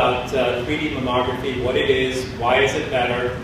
about 3D mammography, what it is, why is it better,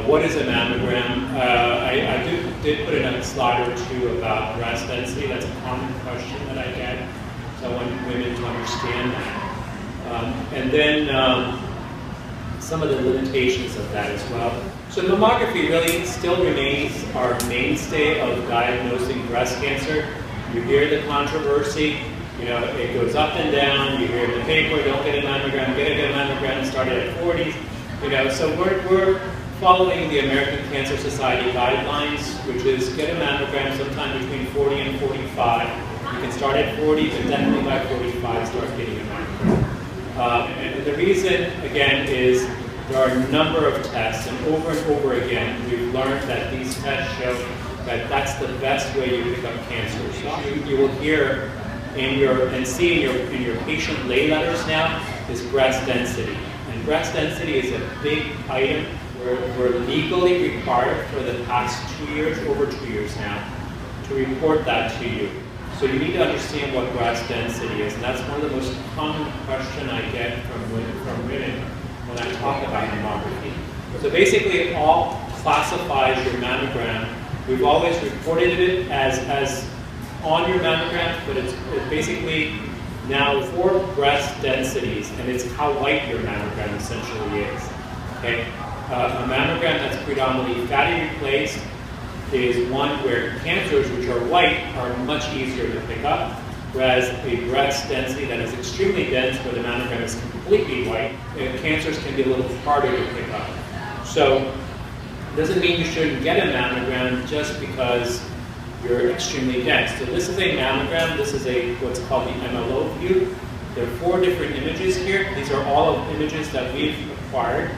what is a mammogram. I did put in a slide or two about breast density. That's a common question that I get, so I want women to understand that. And then some of the limitations of that as well. So mammography really still remains our mainstay of diagnosing breast cancer. You hear the controversy, you know, it goes up and down. You hear in the paper, don't get a mammogram, get a mammogram, started at 40. You know, so we're following the American Cancer Society guidelines, which is get a mammogram sometime between 40 and 45. You can start at 40, but definitely by 45 start getting a mammogram. And the reason, again, is there are a number of tests, and over again, we've learned that these tests show that that's the best way you pick up cancer. So you will hear and see in your patient lay letters now is breast density. And breast density is a big item. We're legally required for the past 2 years, over 2 years now, to report that to you. So you need to understand what breast density is, and that's one of the most common questions I get from women when I talk about mammography. So basically it all classifies your mammogram. We've always reported it as on your mammogram, but it's basically now 4 breast densities, and it's how white your mammogram essentially is. Okay? A mammogram that's predominantly fatty replaced is one where cancers, which are white, are much easier to pick up, whereas a breast density that is extremely dense, where the mammogram is completely white, cancers can be a little harder to pick up. So it doesn't mean you shouldn't get a mammogram just because you're extremely dense. So this is a mammogram. This is what's called the MLO view. There are 4 different images here. These are all of images that we've acquired.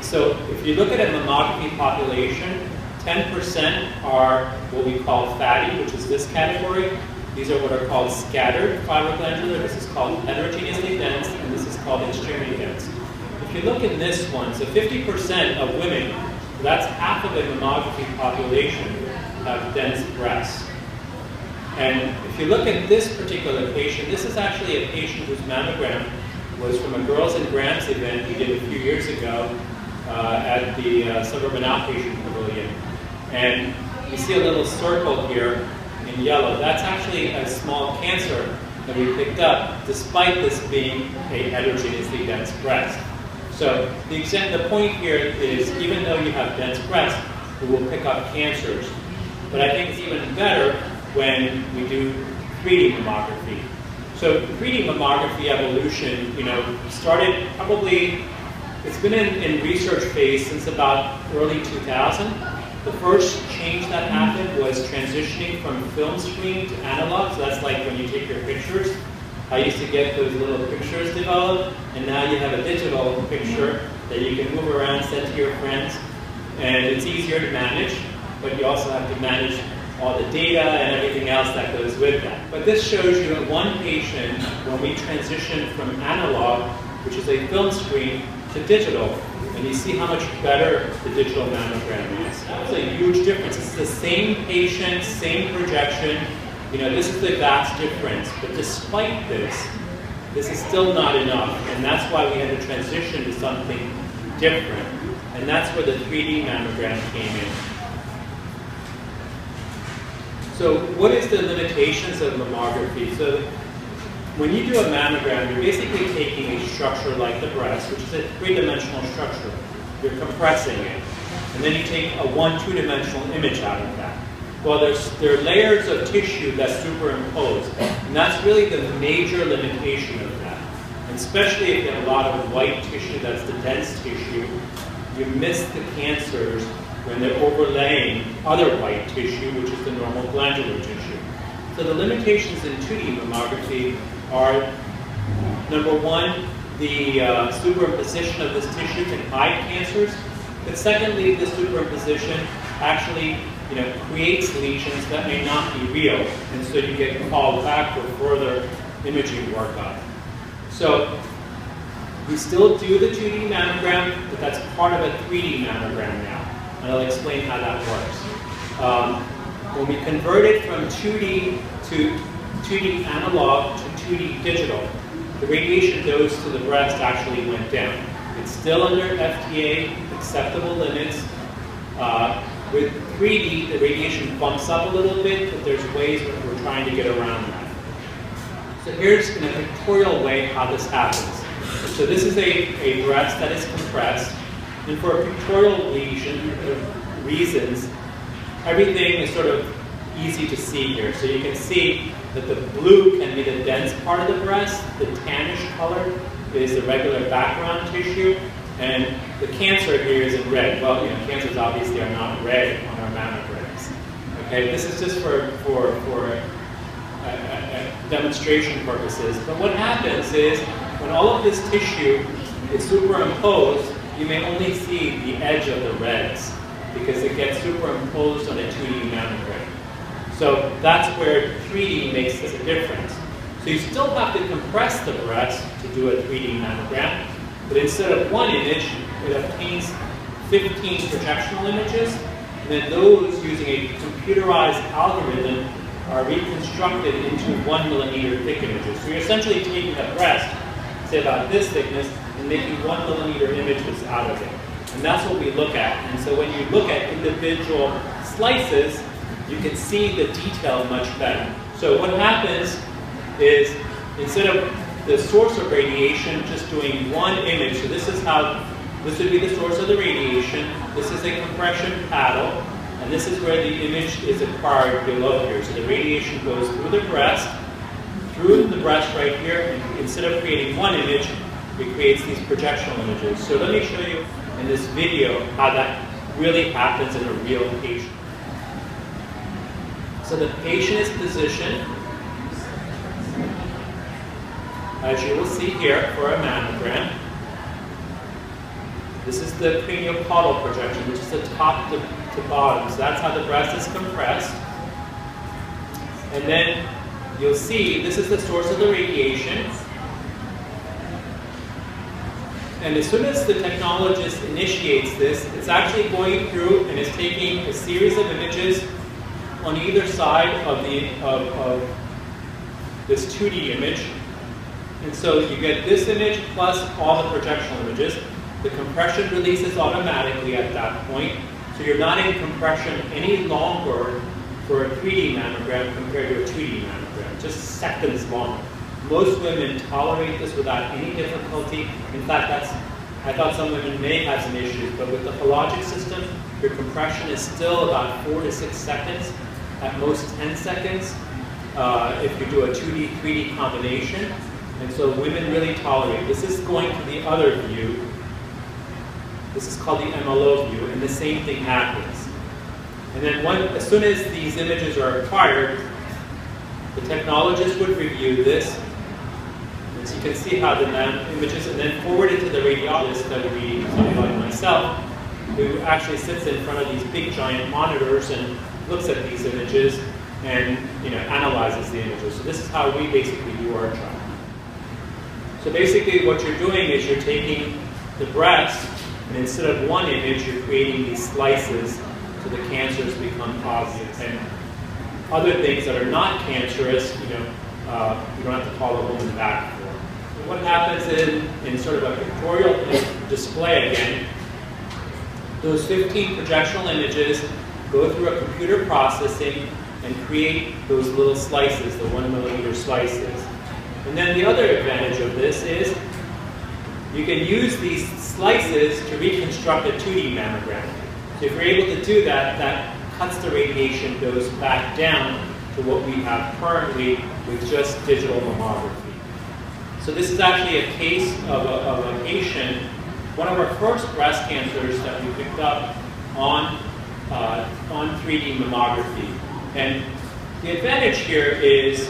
So if you look at a mammography population, 10% are what we call fatty, which is this category. These are what are called scattered fibroglandular. This is called heterogeneously dense, and this is called extremely dense. If you look in this one, so 50% of women, that's half of the mammography population, have dense breasts. And if you look at this particular patient, this is actually a patient whose mammogram was from a Girls and Grams event we did a few years ago at the Suburban Outpatient Pavilion. And you see a little circle here in yellow. That's actually a small cancer that we picked up, despite this being a heterogeneously dense breast. So the point here is, even though you have dense breasts, we will pick up cancers. But I think it's even better when we do 3D mammography. So 3D mammography evolution, started probably, it's been in research phase since about early 2000. The first change that happened was transitioning from film screen to analog. So that's like when you take your pictures. I used to get those little pictures developed, and now you have a digital picture that you can move around, send to your friends, and it's easier to manage, but you also have to manage all the data and everything else that goes with that. But this shows you that one patient, when we transitioned from analog, which is a film screen, to digital, and you see how much better the digital mammogram is. That was a huge difference. It's the same patient, same projection. This is the vast difference. But despite this is still not enough, and that's why we had to transition to something different. And that's where the 3D mammogram came in. So what is the limitations of mammography? So when you do a mammogram, you're basically taking a structure like the breast, which is a 3-dimensional structure. You're compressing it. And then you take a 2-dimensional image out of that. Well, there are layers of tissue that superimpose. And that's really the major limitation of that. And especially if you have a lot of white tissue, that's the dense tissue, you miss the cancers when they're overlaying other white tissue, which is the normal glandular tissue. So the limitations in 2D mammography are, number one, the superimposition of this tissue can hide cancers. But secondly, the superimposition actually creates lesions that may not be real, and so you get called back for further imaging workup. So we still do the 2D mammogram, but that's part of a 3D mammogram now. And I'll explain how that works. When we converted from 2D analog to 2D digital, the radiation dose to the breast actually went down. It's still under FDA acceptable limits. With 3D, the radiation bumps up a little bit, but there's ways that we're trying to get around that. So here's in a pictorial way how this happens. So this is a breast that is compressed, and for pictorial reasons, everything is sort of easy to see here. So you can see that the blue can be the dense part of the breast, the tannish color is the regular background tissue, and the cancer here is in red. Well, you know, cancers obviously are not red on our mammograms. Okay, this is just for demonstration purposes. But what happens is when all of this tissue is superimposed, you may only see the edge of the reds because it gets superimposed on a 2D mammogram. So that's where 3D makes a difference. So you still have to compress the breast to do a 3D mammogram, but instead of one image, it obtains 15 projectional images, and then those using a computerized algorithm are reconstructed into 1 millimeter thick images. So you're essentially taking a breast, say about this thickness, and making 1 millimeter images out of it. And that's what we look at. And so when you look at individual slices, you can see the detail much better. So what happens is, instead of the source of radiation just doing one image, so this is how, this would be the source of the radiation, this is a compression paddle, and this is where the image is acquired below here. So the radiation goes through the breast right here, and instead of creating one image, it creates these projectional images. So let me show you in this video how that really happens in a real patient. So the patient is positioned, as you will see here, for a mammogram. This is the craniocaudal projection, which is the top to bottom. So that's how the breast is compressed. And then you'll see this is the source of the radiation. And as soon as the technologist initiates this, it's actually going through and is taking a series of images on either side of this 2D image. And so you get this image plus all the projectional images. The compression releases automatically at that point. So you're not in compression any longer for a 3D mammogram compared to a 2D mammogram, just seconds longer. Most women tolerate this without any difficulty. In fact, I thought some women may have some issues, but with the Hologic system, your compression is still about 4 to 6 seconds, at most 10 seconds, if you do a 2D, 3D combination. And so women really tolerate it. This is going to the other view. This is called the MLO view, and the same thing happens. And then as soon as these images are acquired, the technologist would review this. And so you can see how the images, and then forward it to the radiologist, that would be somebody like myself, who actually sits in front of these big giant monitors and looks at these images and analyzes the images. So this is how we basically do our job. So basically what you're doing is you're taking the breast, and instead of one image, you're creating these slices so the cancers become obvious. And other things that are not cancerous, you don't have to call a woman back for. So what happens in sort of a pictorial display again, those 15 projectional images go through a computer processing and create those little slices, the 1 millimeter slices. And then the other advantage of this is you can use these slices to reconstruct a 2D mammogram. So if you're able to do that, that cuts the radiation dose back down to what we have currently with just digital mammography. So this is actually a case of a patient, one of our first breast cancers that we picked up on 3D mammography. And the advantage here is,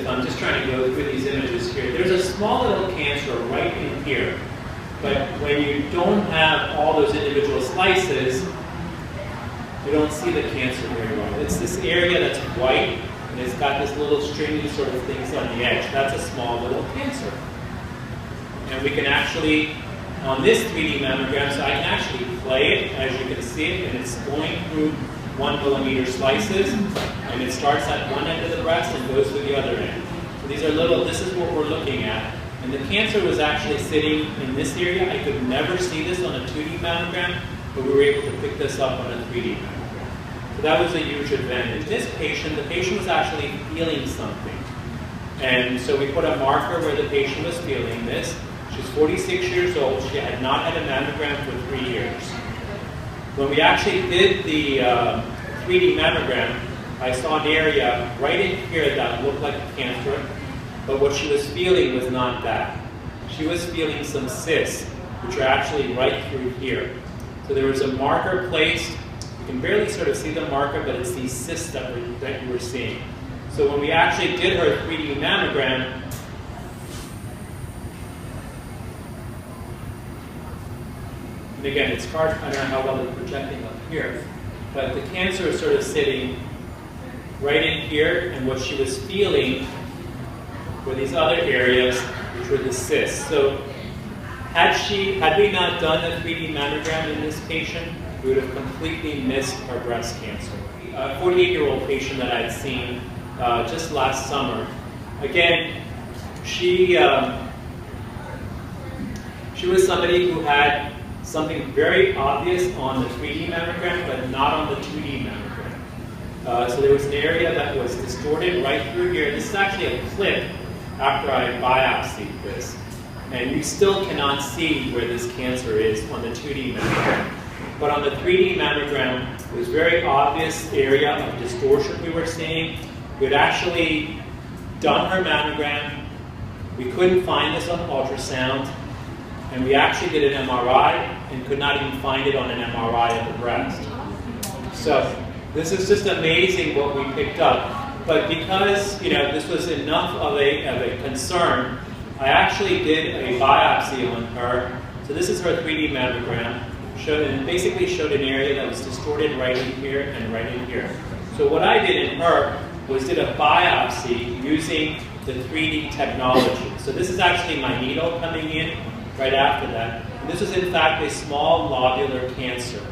I'm just trying to go through these images here. There's a small little cancer right in here. But when you don't have all those individual slices, you don't see the cancer very well. It's this area that's white, and it's got this little stringy sort of things on the edge. That's a small little cancer. And we can actually, on this 3D mammogram, so I can actually play it, as you can see it, and it's going through 1 millimeter slices, and it starts at one end of the breast and goes to the other end. So these are little, this is what we're looking at. And the cancer was actually sitting in this area. I could never see this on a 2D mammogram, but we were able to pick this up on a 3D mammogram. So that was a huge advantage. This patient, the patient was actually feeling something. And so we put a marker where the patient was feeling this. She's 46 years old. She had not had a mammogram for 3 years. When we actually did the 3D mammogram, I saw an area right in here that looked like a cancer, but what she was feeling was not that. She was feeling some cysts, which are actually right through here. So there was a marker placed. You can barely sort of see the marker, but it's these cysts that you were seeing. So when we actually did her 3D mammogram, and again, it's hard, I don't know how well it's projecting up here, but the cancer is sort of sitting right in here, and what she was feeling were these other areas, which were the cysts. So had we not done a 3D mammogram in this patient, we would have completely missed her breast cancer. A 48-year-old patient that I'd seen just last summer. Again, she was somebody who had something very obvious on the 3D mammogram, but not on the 2D mammogram. So there was an area that was distorted right through here. This is actually a clip after I biopsied this. And you still cannot see where this cancer is on the 2D mammogram. But on the 3D mammogram, it was very obvious area of distortion we were seeing. We had actually done her mammogram. We couldn't find this on ultrasound. And we actually did an MRI and could not even find it on an MRI of the breast. So this is just amazing what we picked up. But because this was enough of a concern, I actually did a biopsy on her. So this is her 3D mammogram. And basically showed an area that was distorted right in here and right in here. So what I did in her was did a biopsy using the 3D technology. So this is actually my needle coming in right after that. And this is in fact a small lobular cancer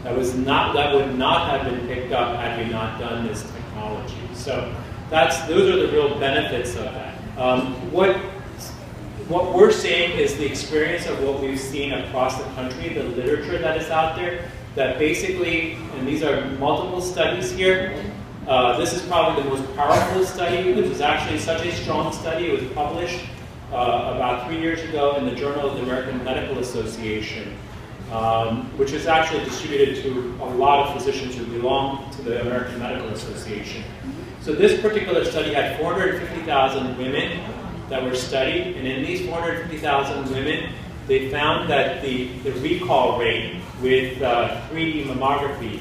that would not have been picked up had we not done this technology. So those are the real benefits of that. What we're seeing is the experience of what we've seen across the country, the literature that is out there, that basically, and these are multiple studies here, this is probably the most powerful study. This is actually such a strong study. It was published about 3 years ago in the Journal of the American Medical Association, which is actually distributed to a lot of physicians who belong to the American Medical Association. So this particular study had 450,000 women that were studied, and in these 450,000 women, they found that the recall rate with 3D mammography,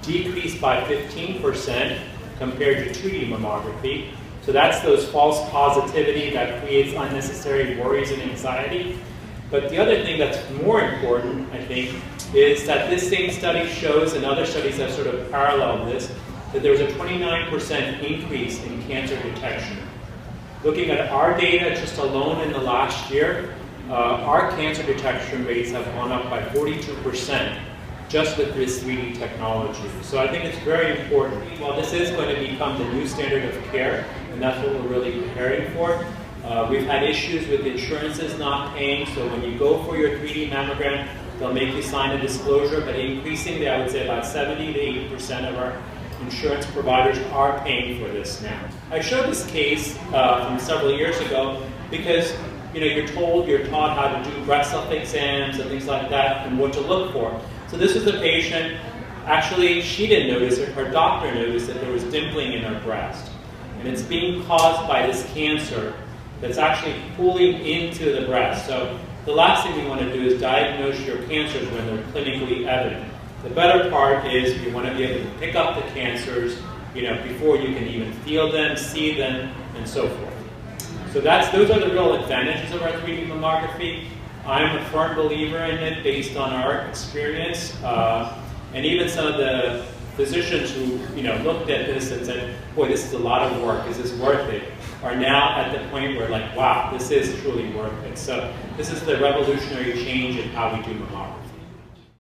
decreased by 15% compared to 2D mammography. So that's those false positivity that creates unnecessary worries and anxiety. But the other thing that's more important, I think, is that this same study shows, and other studies have sort of paralleled this, that there was a 29% increase in cancer detection. Looking at our data just alone in the last year, our cancer detection rates have gone up by 42% just with this 3D technology. So I think it's very important. Well, this is going to become the new standard of care, and that's what we're really preparing for. We've had issues with insurances not paying, so when you go for your 3D mammogram, they'll make you sign a disclosure, but increasingly, I would say about 70 to 80% of our insurance providers are paying for this now. I showed this case from several years ago because you're taught how to do breast self-exams and things like that and what to look for. So this was a patient, actually she didn't notice it, her doctor noticed that there was dimpling in her breast. And it's being caused by this cancer that's actually pulling into the breast. So the last thing we want to do is diagnose your cancers when they're clinically evident. The better part is you want to be able to pick up the cancers, before you can even feel them, see them, and so forth. So those are the real advantages of our 3D mammography. I'm a firm believer in it based on our experience, and even some of the physicians who looked at this and said, "Boy, this is a lot of work. Is this worth it?" are now at the point where, like, wow, this is truly worth it. So this is the revolutionary change in how we do mammography.